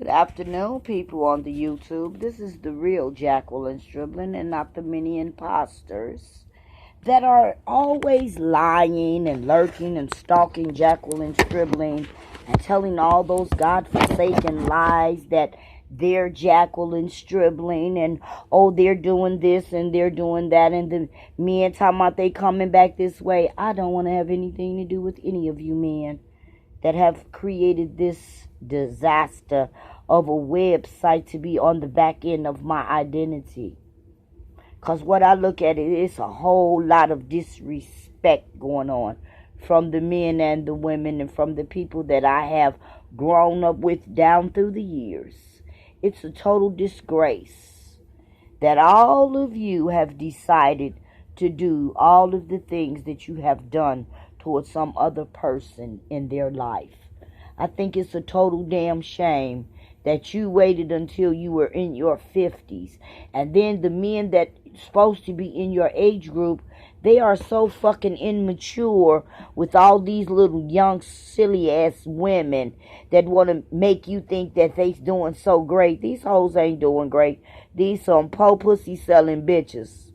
Good afternoon, people on the YouTube. This is the real Jacqueline Stribling and not the many imposters that are always lying and lurking and stalking Jacqueline Stribling and telling all those godforsaken lies that they're Jacqueline Stribling and, oh, they're doing this and they're doing that, and the men talking about they coming back this way. I don't want to have anything to do with any of you men that have created this disaster of a website to be on the back end of my identity. Because what I look at, it's a whole lot of disrespect going on from the men and the women and from the people that I have grown up with down through the years. It's a total disgrace that all of you have decided to do all of the things that you have done towards some other person in their life. I think it's a total damn shame that you waited until you were in your 50s. And then the men that supposed to be in your age group, they are so fucking immature with all these little young silly ass women that want to make you think that they doing so great. These hoes ain't doing great. These some po pussy selling bitches.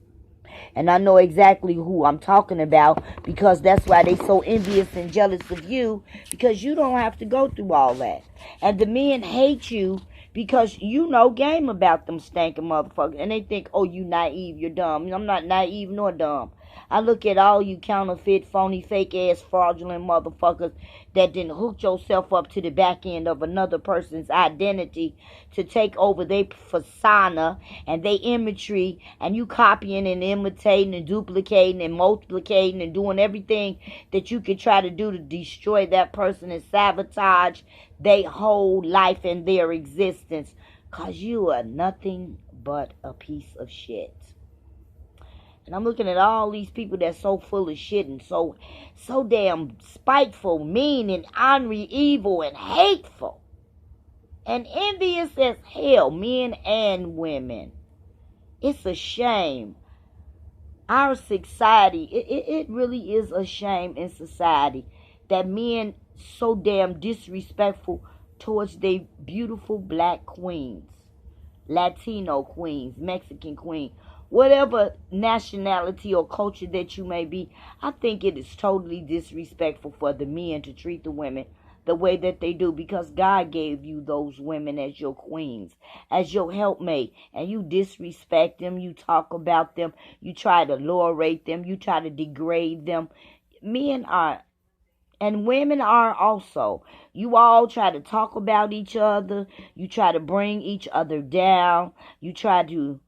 And I know exactly who I'm talking about, because that's why they so envious and jealous of you, because you don't have to go through all that. And the men hate you because you know game about them stankin' motherfuckers. And they think, oh, you naive, you're dumb. I'm not naive nor dumb. I look at all you counterfeit, phony, fake-ass, fraudulent motherfuckers that didn't hook yourself up to the back end of another person's identity to take over their persona and their imagery, and you copying and imitating and duplicating and multiplicating and doing everything that you could try to do to destroy that person and sabotage their whole life and their existence, because you are nothing but a piece of shit. And I'm looking at all these people that's so full of shit and so damn spiteful, mean, and ornery, evil, and hateful. And envious as hell, men and women. It's a shame. Our society, it really is a shame in society that men so damn disrespectful towards their beautiful black queens, Latino queens, Mexican queens, whatever nationality or culture that you may be. I think it is totally disrespectful for the men to treat the women the way that they do, because God gave you those women as your queens, as your helpmate, and you disrespect them, you talk about them, you try to lower rate them, you try to degrade them. Men are, and women are also. You all try to talk about each other, you try to bring each other down, you try to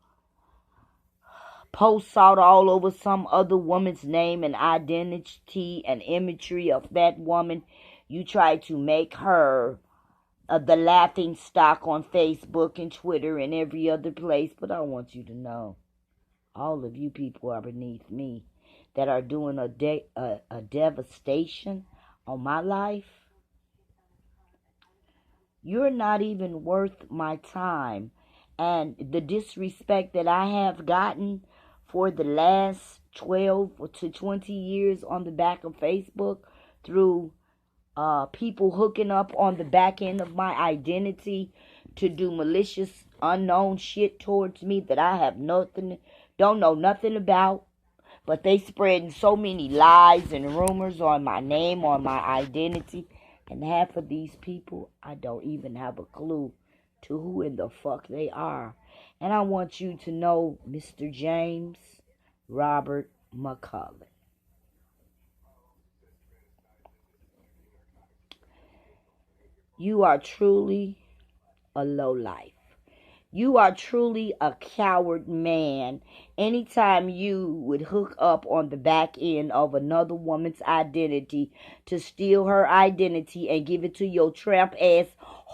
post out all over some other woman's name and identity and imagery of that woman. You try to make her the laughing stock on Facebook and Twitter and every other place. But I want you to know, all of you people are beneath me that are doing a devastation on my life. You're not even worth my time. And the disrespect that I have gotten for the last 12 to 20 years on the back of Facebook through people hooking up on the back end of my identity to do malicious, unknown shit towards me that I have don't know nothing about. But they spreading so many lies and rumors on my name, on my identity. And half of these people, I don't even have a clue to who in the fuck they are. And I want you to know, Mr. James Robert McCullough, you are truly a lowlife. You are truly a coward man. Anytime you would hook up on the back end of another woman's identity to steal her identity and give it to your tramp ass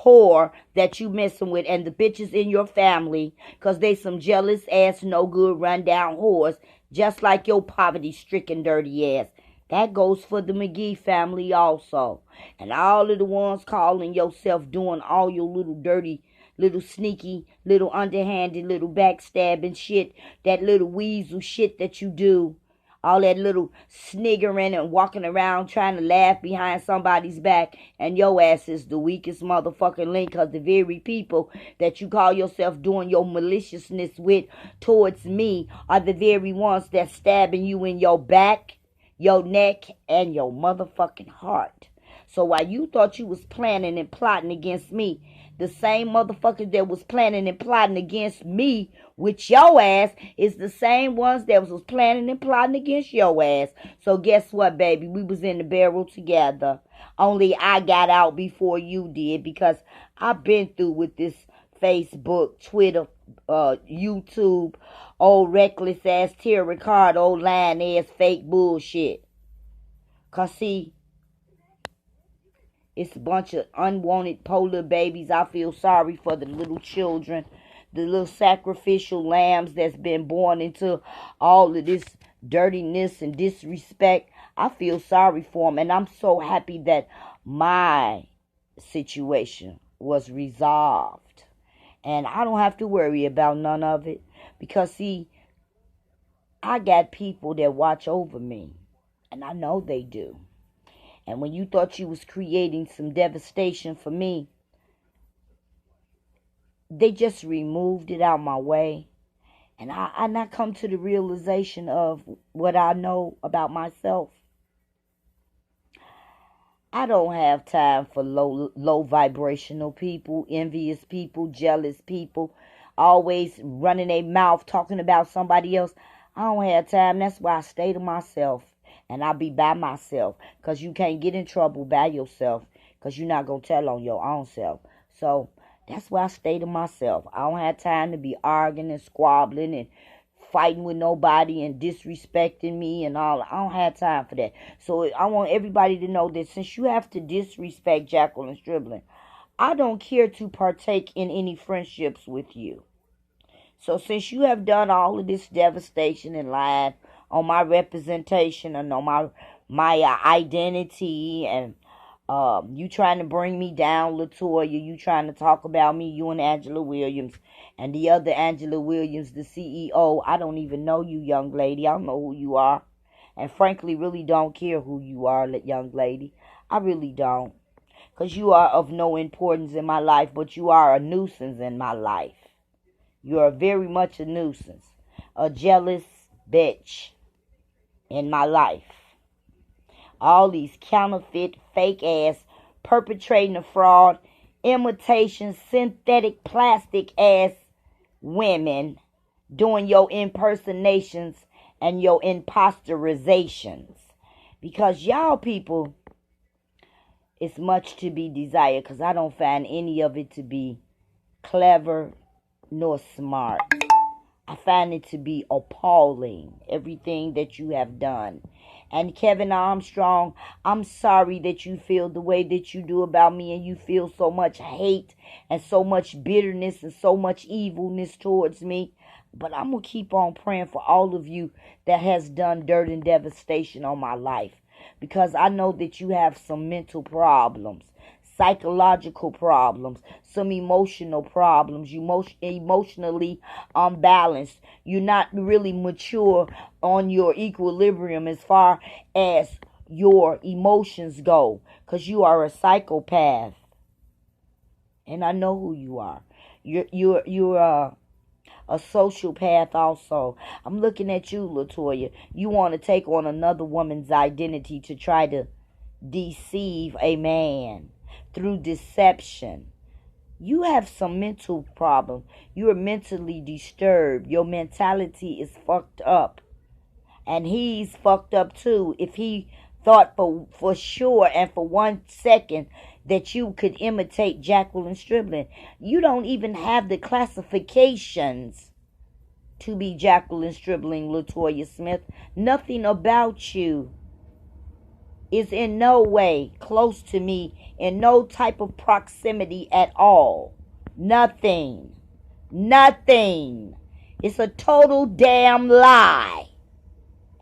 whore that you messing with and the bitches in your family, because they some jealous ass, no good, run down whores, just like your poverty stricken dirty ass. That goes for the McGee family also. And all of the ones calling yourself doing all your little dirty, little sneaky, little underhanded, little backstabbing shit, that little weasel shit that you do. All that little sniggering and walking around trying to laugh behind somebody's back, and your ass is the weakest motherfucking link, because the very people that you call yourself doing your maliciousness with towards me are the very ones that's stabbing you in your back, your neck, and your motherfucking heart. So while you thought you was planning and plotting against me, the same motherfuckers that was planning and plotting against me with your ass is the same ones that was planning and plotting against your ass. So guess what, baby? We was in the barrel together. Only I got out before you did, because I've been through with this Facebook, Twitter, YouTube, old reckless ass tarot card, old lying ass fake bullshit. Cause see, it's a bunch of unwanted polar babies. I feel sorry for the little children, the little sacrificial lambs that's been born into all of this dirtiness and disrespect. I feel sorry for them, and I'm so happy that my situation was resolved. And I don't have to worry about none of it, because, see, I got people that watch over me, and I know they do. And when you thought you was creating some devastation for me, they just removed it out my way. And I come to the realization of what I know about myself. I don't have time for low vibrational people, envious people, jealous people, always running their mouth talking about somebody else. I don't have time. That's why I stay to myself. And I'll be by myself, because you can't get in trouble by yourself, because you're not going to tell on your own self. So that's why I stay to myself. I don't have time to be arguing and squabbling and fighting with nobody and disrespecting me and all. I don't have time for that. So I want everybody to know that since you have to disrespect Jacqueline Stribling, I don't care to partake in any friendships with you. So since you have done all of this devastation and lied on my representation and on my identity, and you trying to bring me down, Latoya, you trying to talk about me, you and Angela Williams, and the other Angela Williams, the CEO. I don't even know you, young lady. I don't know who you are. And frankly, really don't care who you are, young lady. I really don't. Because you are of no importance in my life, but you are a nuisance in my life. You are very much a nuisance. A jealous bitch in my life. All these counterfeit, fake ass, perpetrating a fraud, imitation, synthetic, plastic ass women doing your impersonations and your imposterizations. Because y'all people, it's much to be desired, because I don't find any of it to be clever nor smart. I find it to be appalling, everything that you have done. And Kevin Armstrong, I'm sorry that you feel the way that you do about me, and you feel so much hate and so much bitterness and so much evilness towards me. But I'm going to keep on praying for all of you that has done dirt and devastation on my life, because I know that you have some mental problems, psychological problems, some emotional problems. You emotionally unbalanced. You're not really mature on your equilibrium as far as your emotions go, because you are a psychopath, and I know who you are. You're a sociopath also. I'm looking at you, Latoya. You want to take on another woman's identity to try to deceive a man through deception. You have some mental problem. You are mentally disturbed. Your mentality is fucked up. And he's fucked up too. If he thought for sure and for 1 second that you could imitate Jacqueline Stribling. You don't even have the classifications to be Jacqueline Stribling, Latoya Smith. Nothing about you is in no way close to me, in no type of proximity at all. Nothing. Nothing. It's a total damn lie.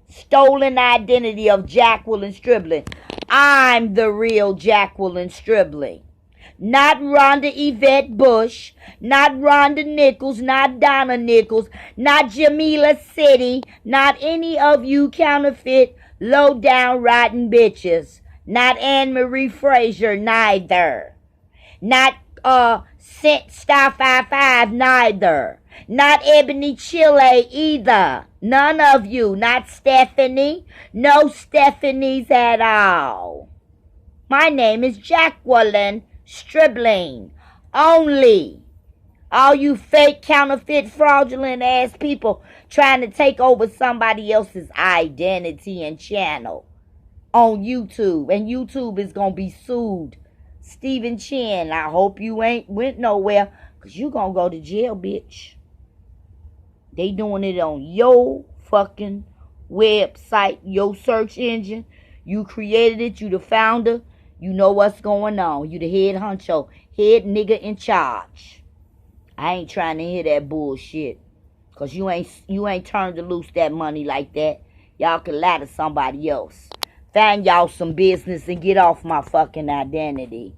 Stolen identity of Jacqueline Stribling. I'm the real Jacqueline Stribling. not Rhonda Yvette Bush, not Rhonda Nichols, not Donna Nichols, not Jamila City, not any of you counterfeit, low-down, rotten bitches. Not Anne Marie Frazier, neither. Not Star 55, neither. Not Ebony Chile, either. None of you. Not Stephanie. No Stephanies at all. My name is Jacqueline Stribling. Only. All you fake, counterfeit, fraudulent ass people trying to take over somebody else's identity and channel on YouTube. And YouTube is going to be sued. Stephen Chin, I hope you ain't went nowhere, because you going to go to jail, bitch. They doing it on your fucking website, your search engine. You created it. You the founder. You know what's going on. You the head honcho, head nigga in charge. I ain't trying to hear that bullshit. Because you ain't turned to loose that money like that. Y'all can lie to somebody else. Find y'all some business and get off my fucking identity.